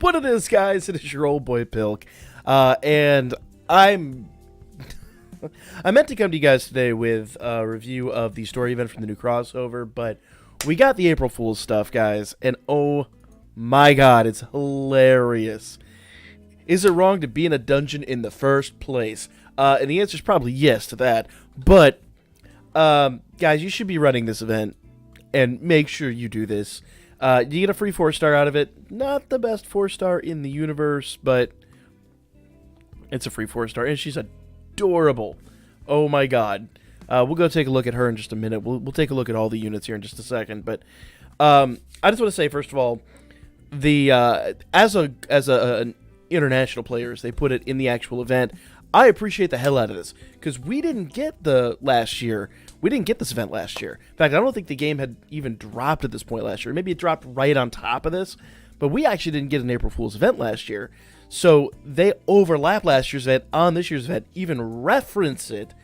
What it is, guys, it is your old boy Pilk, and I'm I meant to come to you guys today with a review of the story event from the new crossover, but we got the April Fool's stuff, guys, and oh my god, it's hilarious. Is it wrong to be in a dungeon in the first place? And the answer is probably yes to that, but guys, you should be running this event, and make sure you do this. You get a free 4-star out of it. Not the best 4-star in the universe, but it's a free 4-star, and she's adorable. Oh my god. We'll go take a look at her in just a minute. We'll take a look at all the units here in just a second. But I just want to say, first of all, the as an international players, they put it in the actual event. I appreciate the hell out of this, because we didn't get we didn't get this event last year. In fact, I don't think the game had even dropped at this point last year. Maybe it dropped right on top of this, but we actually didn't get an April Fool's event last year. So they overlap last year's event on this year's event, even reference it.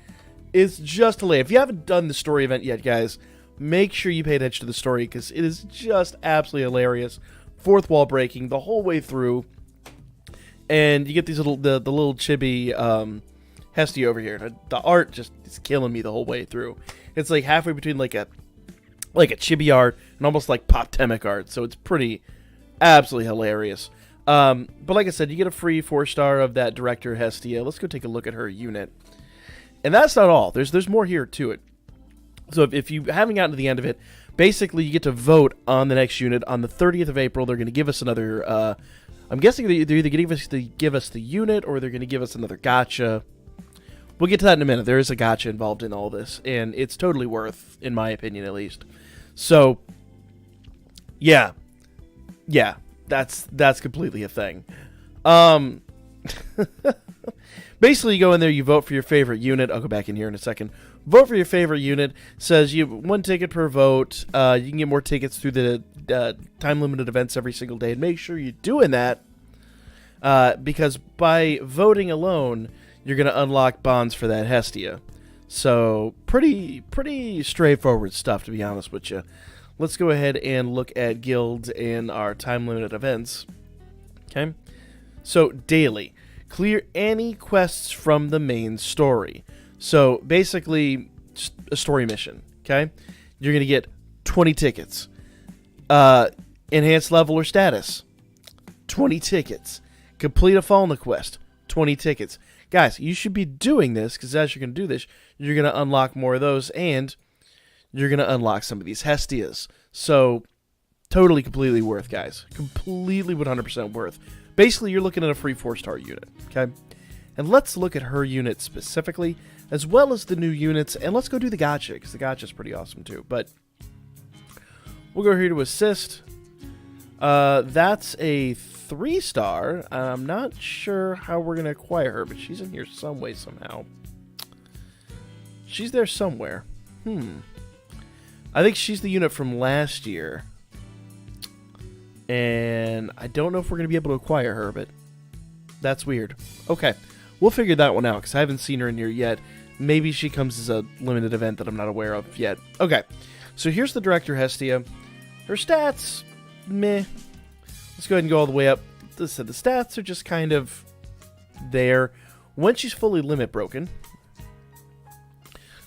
It's just hilarious. If you haven't done the story event yet, guys, make sure you pay attention to the story, because it is just absolutely hilarious. Fourth wall breaking the whole way through. And you get these the little chibi Hestia over here. The art just is killing me the whole way through. It's like halfway between like a chibi art and almost like Pop-Temic art. So it's pretty absolutely hilarious. But like I said, you get a free 4-star of that director Hestia. Let's go take a look at her unit. And that's not all. There's more here to it. So if you haven't gotten to the end of it, basically you get to vote on the next unit. On the 30th of April, they're going to give us another... I'm guessing they're either going to give us the unit, or they're going to give us another gacha. We'll get to that in a minute. There is a gacha involved in all this, and it's totally worth, in my opinion at least. So, yeah, that's completely a thing. Basically, you go in there, you vote for your favorite unit. I'll go back in here in a second. Vote for your favorite unit. Says you have 1 ticket per vote. You can get more tickets through the time-limited events every single day. And make sure you're doing that, because by voting alone, you're going to unlock bonds for that Hestia. So, pretty straightforward stuff, to be honest with you. Let's go ahead and look at guilds and our time-limited events. Okay? So, daily. Clear any quests from the main story. So, basically, a story mission, okay? You're going to get 20 tickets. Enhanced level or status, 20 tickets. Complete a Falna quest, 20 tickets. Guys, you should be doing this, because as you're going to do this, you're going to unlock more of those, and you're going to unlock some of these Hestias. So, totally, completely worth, guys. Completely 100% worth. Basically, you're looking at a free 4-star unit, okay? And let's look at her unit specifically, as well as the new units, and let's go do the gacha, because the gacha is pretty awesome too. But we'll go here to assist. That's a 3-star. I'm not sure how we're going to acquire her, but she's in here some way, somehow. She's there somewhere. I think she's the unit from last year. And I don't know if we're going to be able to acquire her, but that's weird. Okay, we'll figure that one out, because I haven't seen her in here yet. Maybe she comes as a limited event that I'm not aware of yet. Okay, so here's the Director Hestia. Her stats, meh. Let's go ahead and go all the way up. The stats are just kind of there. When she's fully limit broken,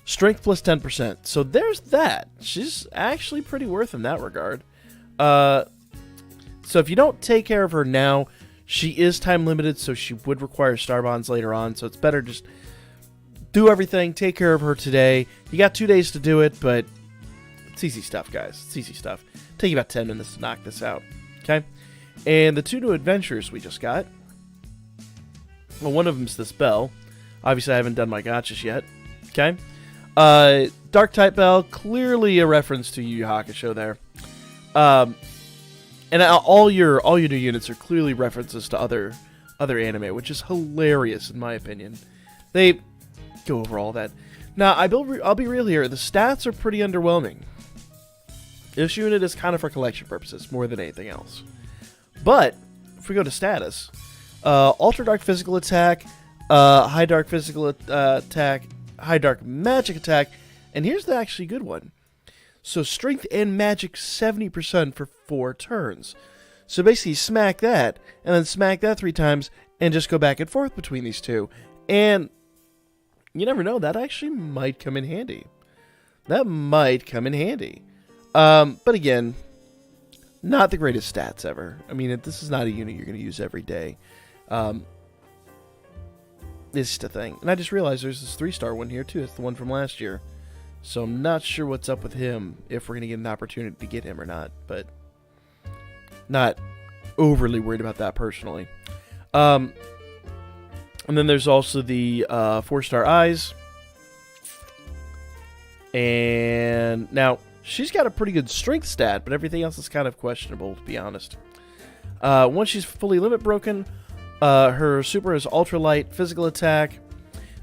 strength plus 10%. So there's that. She's actually pretty worth in that regard. So if you don't take care of her now, she is time limited, so she would require star bonds later on. So it's better just do everything, take care of her today. You got 2 days to do it, but it's easy stuff, guys. It's easy stuff. Take you about 10 minutes to knock this out. Okay? And the 2 new adventures we just got. Well, one of them's this bell. Obviously, I haven't done my gotchas yet. Okay? Dark type bell, clearly a reference to Yu Yu Hakusho there. And all your new units are clearly references to other anime, which is hilarious in my opinion. They go over all that. Now, I'll be real here. The stats are pretty underwhelming. This unit is kind of for collection purposes more than anything else. But if we go to status, Ultra Dark Physical Attack, High Dark Physical Attack, High Dark Magic Attack, and here's the actually good one. So Strength and Magic 70% for 4 turns. So basically smack that, and then smack that 3 times, and just go back and forth between these two. And you never know, that actually might come in handy. That might come in handy. But again, not the greatest stats ever. I mean, this is not a unit you're going to use every day. It's just a thing. And I just realized there's this 3-star one here, too. It's the one from last year. So I'm not sure what's up with him, if we're going to get an opportunity to get him or not. But not overly worried about that personally. And then there's also the 4-star eyes. And now, she's got a pretty good strength stat, but everything else is kind of questionable, to be honest. Once she's fully limit broken, her super is ultralight physical attack.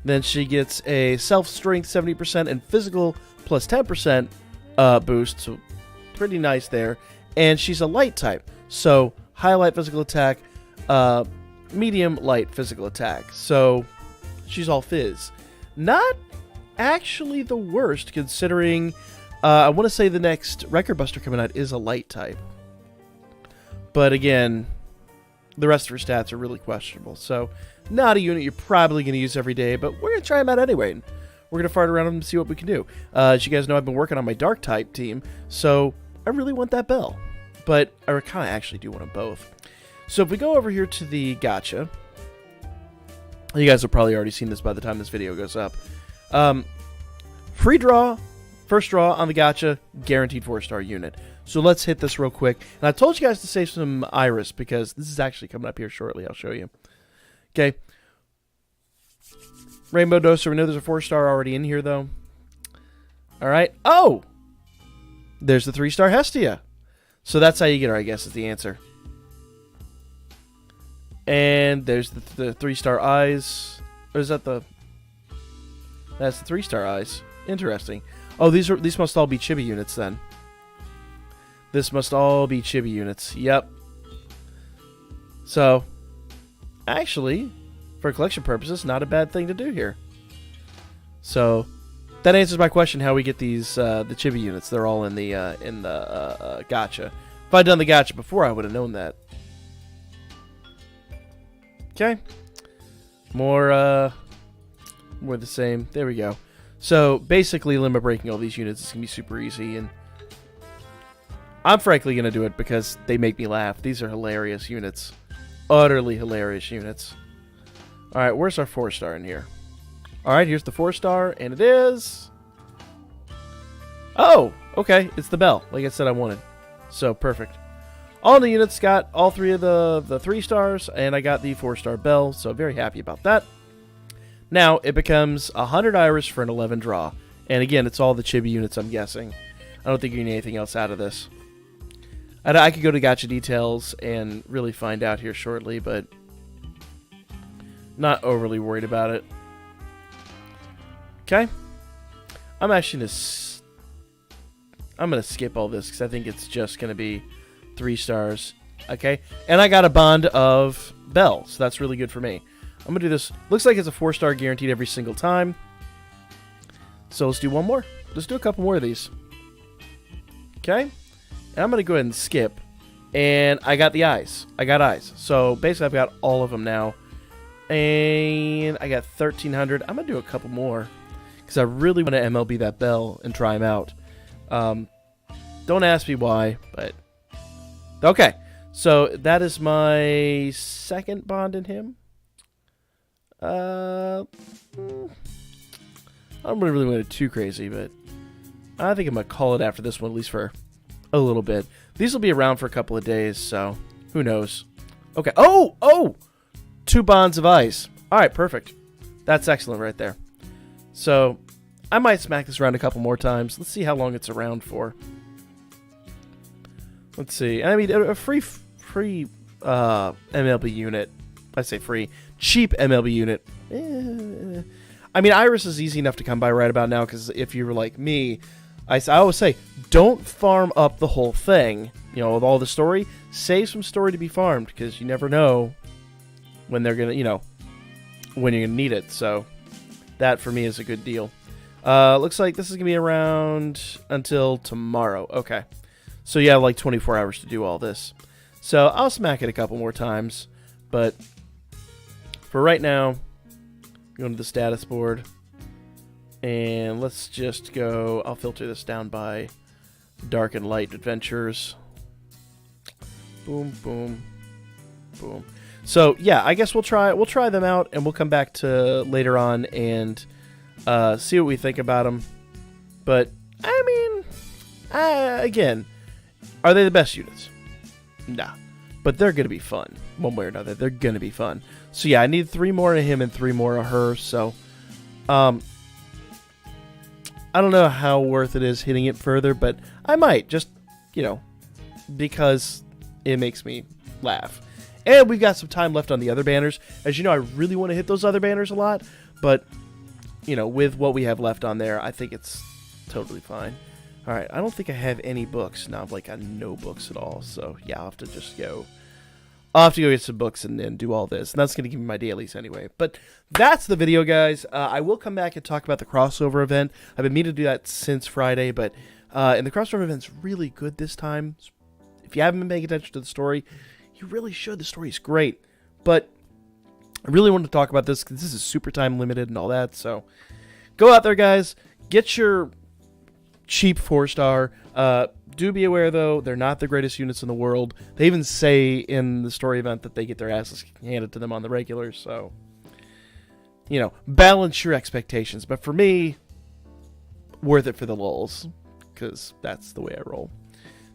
Then she gets a self-strength 70% and physical plus 10% boost. So pretty nice there. And she's a light type. So high light physical attack, medium light physical attack. So she's all fizz. Not actually the worst, considering I want to say the next Record Buster coming out is a light type. But again, the rest of her stats are really questionable. So not a unit you're probably going to use every day, but we're going to try them out anyway. And we're going to fart around them and see what we can do. As you guys know, I've been working on my dark type team, so I really want that bell. But I kind of actually do want them both. So if we go over here to the gacha, you guys have probably already seen this by the time this video goes up. Free draw, first draw on the gacha, guaranteed 4-star unit. So let's hit this real quick. And I told you guys to save some Iris because this is actually coming up here shortly. I'll show you. Okay. Rainbow Doser. We know there's a 4-star already in here, though. All right. Oh! There's the 3-star Hestia. So that's how you get her, I guess, is the answer. And there's the 3-star eyes. Or is that the... That's the 3-star eyes. Interesting. Oh, these must all be chibi units, then. This must all be chibi units. Yep. So, actually, for collection purposes, not a bad thing to do here. So, that answers my question: how we get these the chibi units. They're all in the gacha. If I'd done the gacha before, I would have known that. Okay. More the same. There we go. So basically, limit breaking all these units is gonna be super easy, and I'm frankly gonna do it because they make me laugh. These are hilarious units, utterly hilarious units. All right, where's our 4-star in here? All right, here's the 4-star, and it is. Oh, okay, it's the bell, like I said I wanted. So perfect. All the units got all 3 of the 3 stars, and I got the 4-star bell. So very happy about that. Now, it becomes 100 Iris for an 11 draw. And again, it's all the chibi units, I'm guessing. I don't think you need anything else out of this. I could go to gacha details and really find out here shortly, but not overly worried about it. Okay. I'm actually going to skip all this because I think it's just going to be 3 stars. Okay. And I got a bond of Bell, so that's really good for me. I'm going to do this. Looks like it's a 4-star guaranteed every single time. So let's do one more. Let's do a couple more of these. Okay. And I'm going to go ahead and skip. And I got the eyes. I got eyes. So basically I've got all of them now. And I got 1,300. I'm going to do a couple more. Because I really want to MLB that Bell and try him out. Don't ask me why, but... Okay. So that is my second bond in him. I don't really want it too crazy, but I think I'm going to call it after this one, at least for a little bit. These will be around for a couple of days, so who knows. Okay. Oh! 2 bonds of ice. All right, perfect. That's excellent right there. So I might smack this around a couple more times. Let's see how long it's around for. Let's see. I mean, a free MLB unit. I say free. Cheap MLB unit. I mean, Iris is easy enough to come by right about now, because if you were like me, I always say, don't farm up the whole thing. You know, with all the story, save some story to be farmed, because you never know when they're going to, when you're going to need it. So that, for me, is a good deal. Looks like this is going to be around until tomorrow. Okay. So you have like 24 hours to do all this. So I'll smack it a couple more times. But for right now, go to the status board. And let's just go, I'll filter this down by Dark and Light Adventures. Boom, boom, boom. So yeah, I guess we'll try them out, and we'll come back to later on and see what we think about them. But I mean, again, are they the best units? Nah, but they're gonna be fun one way or another. They're gonna be fun. So yeah, I need 3 more of him and 3 more of her. So, I don't know how worth it is hitting it further, but I might just, because it makes me laugh. And we've got some time left on the other banners. As you know, I really want to hit those other banners a lot, but, with what we have left on there, I think it's totally fine. All right, I don't think I have any books. Now I've got no books at all, so yeah, I'll have to just go. I'll have to go get some books and then do all this, and that's going to give me my dailies anyway. But that's the video, guys. I will come back and talk about the crossover event. I've been meaning to do that since Friday, but and the crossover event's really good this time. If you haven't been paying attention to the story, you really should. The story's great. But I really wanted to talk about this because this is super time limited and all that. So go out there, guys. Get your cheap 4-star. Do be aware, though, they're not the greatest units in the world. They even say in the story event that they get their asses handed to them on the regular. So, balance your expectations. But for me, worth it for the lulz, because that's the way I roll.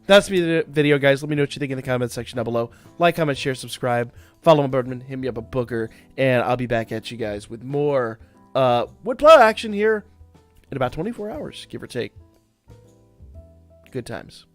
That's the video, guys. Let me know what you think in the comments section down below. Like, comment, share, subscribe. Follow my Birdman. Hit me up a booker. And I'll be back at you guys with more Woodplow action here in about 24 hours, give or take. Good times.